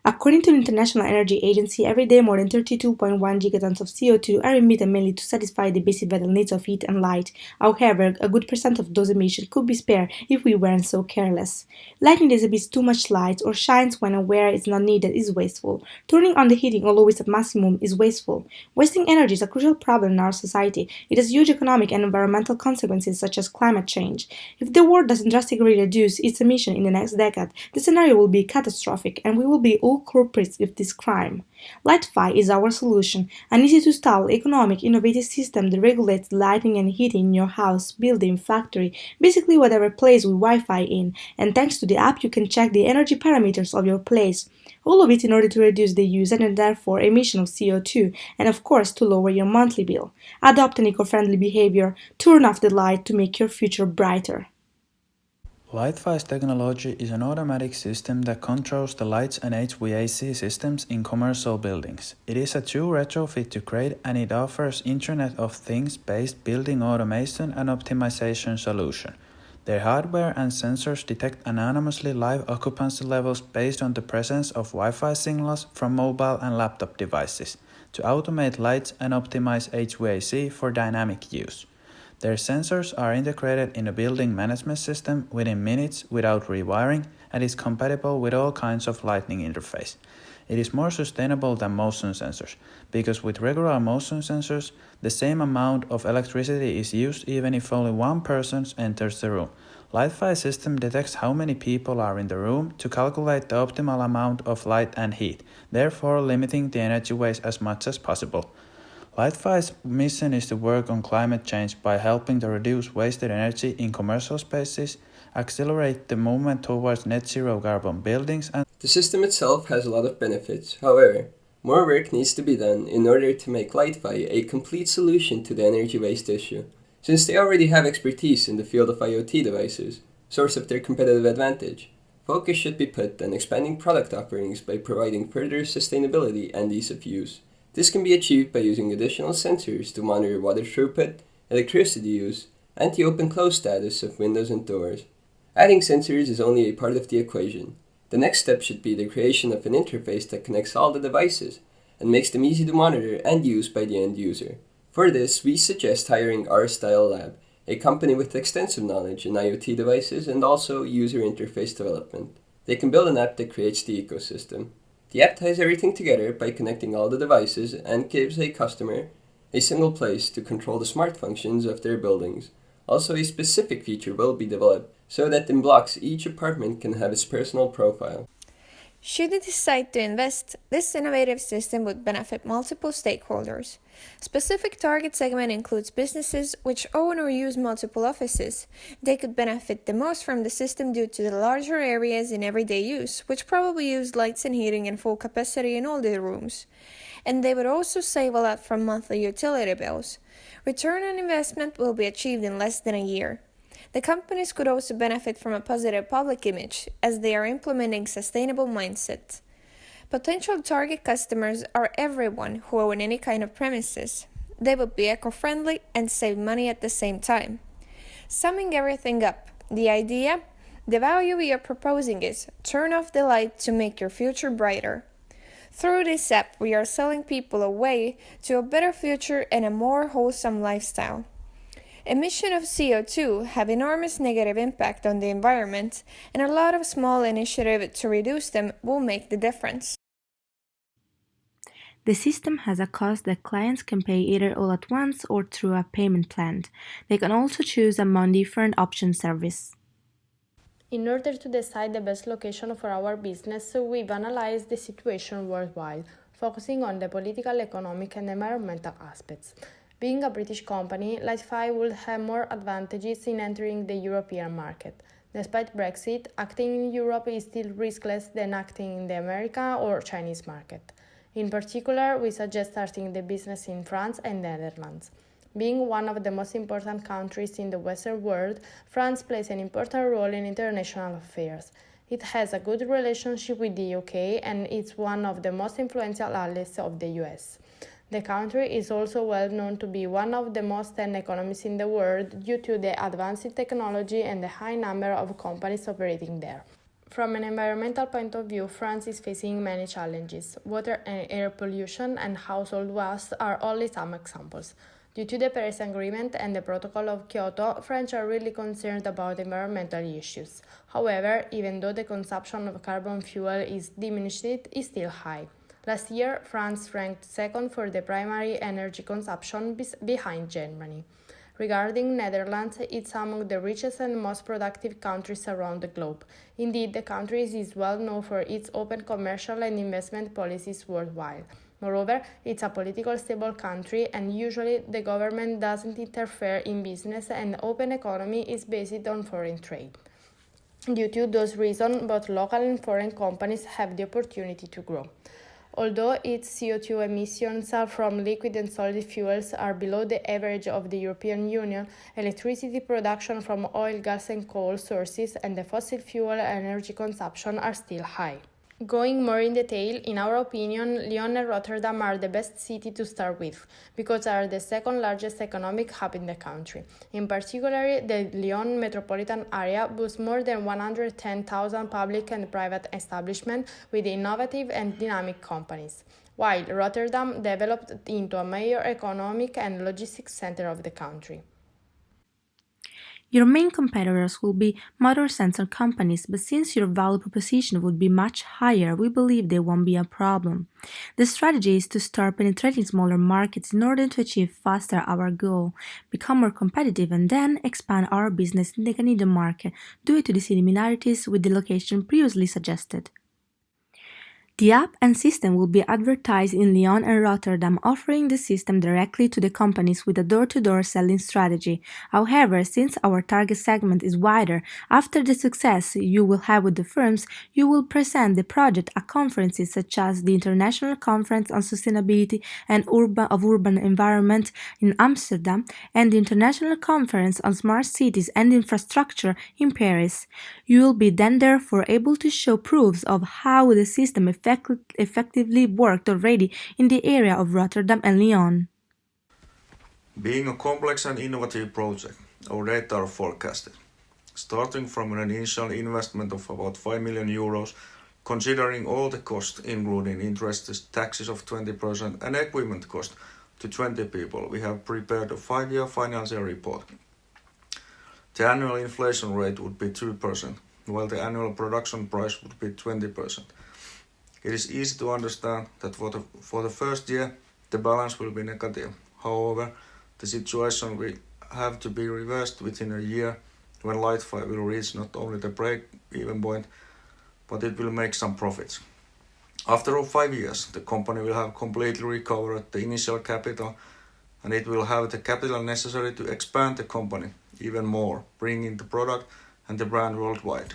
According to the International Energy Agency, every day more than 32.1 gigatons of CO2 are emitted mainly to satisfy the basic vital needs of heat and light. However, a good percent of those emissions could be spared if we weren't so careless. Lighting that emits too much light or shines when and where it's not needed is wasteful. Turning on the heating always at maximum is wasteful. Wasting energy is a crucial problem in our society. It has huge economic and environmental consequences such as climate change. If the world doesn't drastically reduce its emission in the next decade, the scenario will be catastrophic and we will be all culprits of this crime. Lightfi is our solution, an easy-to-install, economic, innovative system that regulates lighting and heating in your house, building, factory, basically whatever place with Wi-Fi in, and thanks to the app you can check the energy parameters of your place. All of it in order to reduce the use and therefore emission of CO2 and of course to lower your monthly bill. Adopt an eco-friendly behavior, turn off the light to make your future brighter. Lightfi's technology is an automatic system that controls the lights and HVAC systems in commercial buildings. It is a true retrofit to grade and it offers Internet of Things based building automation and optimization solution. Their hardware and sensors detect anonymously live occupancy levels based on the presence of Wi-Fi signals from mobile and laptop devices to automate lights and optimize HVAC for dynamic use. Their sensors are integrated in a building management system within minutes without rewiring and is compatible with all kinds of lighting interface. It is more sustainable than motion sensors, because with regular motion sensors, the same amount of electricity is used even if only one person enters the room. Lightfi system detects how many people are in the room to calculate the optimal amount of light and heat, therefore limiting the energy waste as much as possible. Lightfi's mission is to work on climate change by helping to reduce wasted energy in commercial spaces, accelerate the movement towards net zero carbon buildings, and the system itself has a lot of benefits. However, more work needs to be done in order to make Lightfi a complete solution to the energy waste issue. Since they already have expertise in the field of IoT devices, source of their competitive advantage, focus should be put on expanding product offerings by providing further sustainability and ease of use. This can be achieved by using additional sensors to monitor water throughput, electricity use, and the open-close status of windows and doors. Adding sensors is only a part of the equation. The next step should be the creation of an interface that connects all the devices and makes them easy to monitor and use by the end user. For this, we suggest hiring R-Style Lab, a company with extensive knowledge in IoT devices and also user interface development. They can build an app that creates the ecosystem. The app ties everything together by connecting all the devices and gives a customer a single place to control the smart functions of their buildings. Also, a specific feature will be developed so that in blocks each apartment can have its personal profile. Should you decide to invest, this innovative system would benefit multiple stakeholders. Specific target segment includes businesses which own or use multiple offices. They could benefit the most from the system due to the larger areas in everyday use, which probably use lights and heating in full capacity in all their rooms. And they would also save a lot from monthly utility bills. Return on investment will be achieved in less than a year. The companies could also benefit from a positive public image, as they are implementing sustainable mindset. Potential target customers are everyone who own any kind of premises. They would be eco-friendly and save money at the same time. Summing everything up, the value we are proposing is turn off the light to make your future brighter. Through this app, we are selling people a way to a better future and a more wholesome lifestyle. Emission of CO2 have enormous negative impact on the environment, and a lot of small initiatives to reduce them will make the difference. The system has a cost that clients can pay either all at once or through a payment plan. They can also choose among different option service. In order to decide the best location for our business, we've analyzed the situation worldwide, focusing on the political, economic, and environmental aspects. Being a British company, Lightfi would have more advantages in entering the European market. Despite Brexit, acting in Europe is still riskless than acting in the American or Chinese market. In particular, we suggest starting the business in France and the Netherlands. Being one of the most important countries in the Western world, France plays an important role in international affairs. It has a good relationship with the UK and it's one of the most influential allies of the US. The country is also well known to be one of the most 10 economies in the world due to the advanced technology and the high number of companies operating there. From an environmental point of view, France is facing many challenges. Water and air pollution and household waste are only some examples. Due to the Paris Agreement and the Protocol of Kyoto, French are really concerned about environmental issues. However, even though the consumption of carbon fuel is diminished, it is still high. Last year, France ranked second for the primary energy consumption behind Germany. Regarding Netherlands, it's among the richest and most productive countries around the globe. Indeed, the country is well known for its open commercial and investment policies worldwide. Moreover, it's a politically stable country and usually the government doesn't interfere in business and the open economy is based on foreign trade. Due to those reasons, both local and foreign companies have the opportunity to grow. Although its CO2 emissions from liquid and solid fuels are below the average of the European Union, electricity production from oil, gas and coal sources and the fossil fuel energy consumption are still high. Going more in detail, in our opinion, Lyon and Rotterdam are the best city to start with, because they are the second largest economic hub in the country. In particular, the Lyon metropolitan area boasts more than 110,000 public and private establishments with innovative and dynamic companies, while Rotterdam developed into a major economic and logistics center of the country. Your main competitors will be motor sensor companies, but since your value proposition would be much higher, we believe they won't be a problem. The strategy is to start penetrating smaller markets in order to achieve faster our goal, become more competitive, and then expand our business in the Canadian market due to the similarities with the location previously suggested. The app and system will be advertised in Lyon and Rotterdam, offering the system directly to the companies with a door-to-door selling strategy. However, since our target segment is wider, after the success you will have with the firms, you will present the project at conferences such as the International Conference on Sustainability and Urban Environment in Amsterdam and the International Conference on Smart Cities and Infrastructure in Paris. You will be then therefore able to show proofs of how the system effectively worked already in the area of Rotterdam and Lyon. Being a complex and innovative project, our data are forecasted. Starting from an initial investment of about 5 million euros, considering all the costs including interest, taxes of 20% and equipment cost to 20 people, we have prepared a 5-year financial report. The annual inflation rate would be 2%, while the annual production price would be 20%. It is easy to understand that for the first year, the balance will be negative. However, the situation will have to be reversed within a year when Lightfi will reach not only the break-even point, but it will make some profits. After 5 years, the company will have completely recovered the initial capital and it will have the capital necessary to expand the company even more, bringing the product and the brand worldwide.